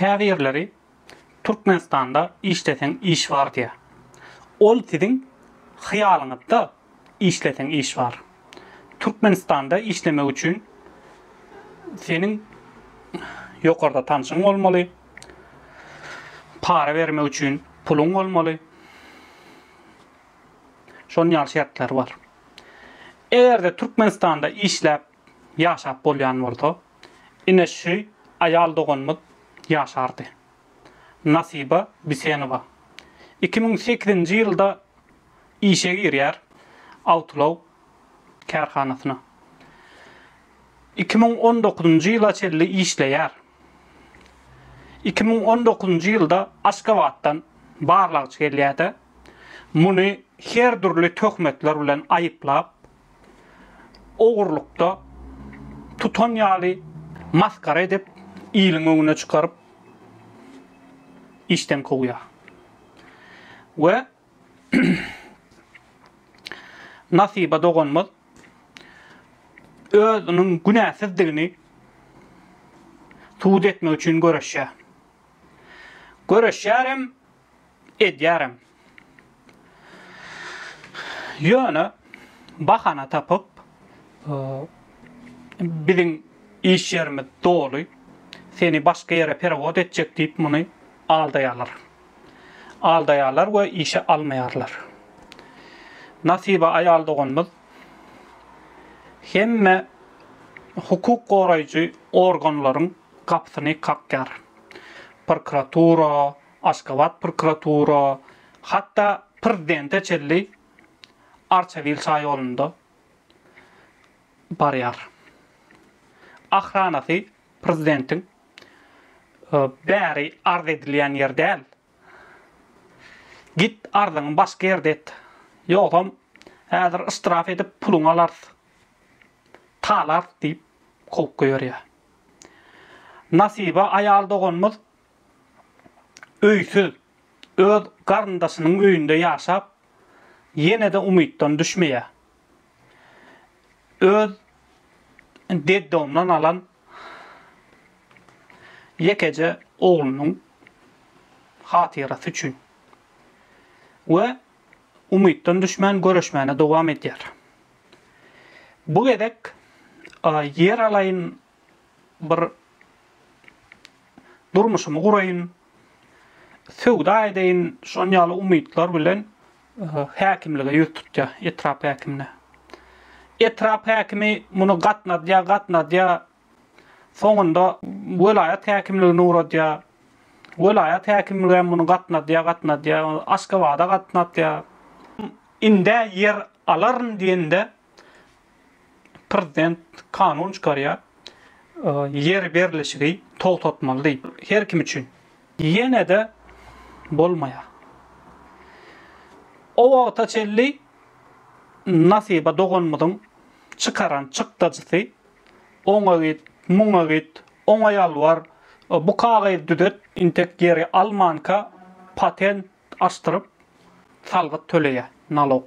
käbirleri Türkmenistanda işleten iş var diye. Ol sizin hyalыңyzda işleten iş var. Türkmenistanda işlemek üçün senin yokarda tanışın olmalı. Para vermek üçün pulun olmalı. Şon ýaly şertler var. Eger Türkmenistanda işläp ýaşap bolýan bolsa, ine şu aýal doganmy ýaşardy. Nasiba Bisenowa 2008-nji ýylda işe girýär Outlaw kärhanasyna. 2019-njy ýyla çelli işleýär. 2019-njy ýylda Aşgabatdan barlagçy gelýärdi. Muny her türlü töhmetler bilen aýyplap, ogurlukda tutan ýaly maskara edip ýylyň öňüne çykaryp işten kowýar. We Nasiba doganmaz özüniň günäsizdigini tuğut etmek üçün göreşýär. Göreşýärem, edýärem. Ýöne bahana tapıp bizim iş yerimiz dolu, seni başka yere perevod edecek deyip bunu aldaýarlar. Aldaýarlar ve işe almaýarlar. Nasiba aýal doganmyz hemme hukuk goraýjy organlaryň kapsyny kakýar. Prokuratura, Aşgabat prokuratura, hatta prezidente çelli Arçavil ýolunda barýar. Ahranasy prezidentin bäri arz edilýän ýer däl. Git arzyňy başga ýerde et. Ýogam häzir israf edip puluň alar. Talar diýip kowup goýarýar. Nasiba aýal doganmyz öýsüz, öz garyndaşynyň öýünde ýaşap, ýene de umytdan düşmeýär. Öz deddomdan alan ýekece oglunyň hatyrasy üçin we umytdan düşmän göreşmäne dowam edýär. Bu gedek yer alaýyn, bir durmuşymy guraýyn, söwda edeýin, şon ýaly umytlar bilen häkimlige ýüz tutýar, etrap häkimine. Etrap häkimi muny gatnadýar. Soňunda welaýat häkimligine uradýar. Welaýat häkimligi muny gatnadýar. Aşgabada gatnadýar. Inde yer alaryn diýende prezident kanun çykarýar. Yer berilişigi togtatmaly diýip her kim üçin. Ýene de bolmaýar. O wagta çelli Nasiba doganmyzyň çıkaran çykdaçysy oňa git, muňa git, oňa ýalbar, bu kagazy düdet, intek ýeri almanka patent açtyryp salgyt töleýär, nalog.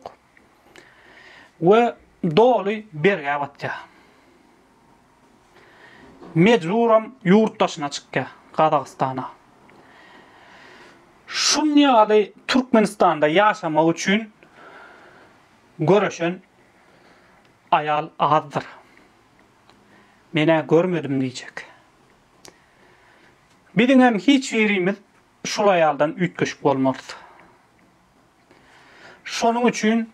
We doly berýär batýar. Mecburam ýurtdaşyna çykýar, Gazagystana. Şun ýaly Türkmenistanda ýaşamak üçin göreşen aýal azdyr. Mene görmedim diýjek. Biziň hem hiç birimiz şol aýaldan ütkeşik bolmaz. Şonuň üçin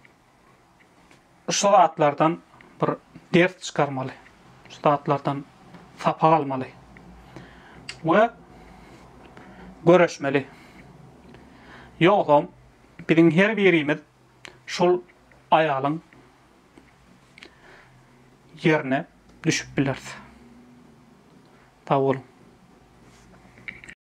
şoatlardan bir ders çykarmaly. Şoatlardan sapag almaly. We göreşmeli. Ýogam biziň her birimiz şol aýalyň yerine düşüp bilerdi. Sağ olun.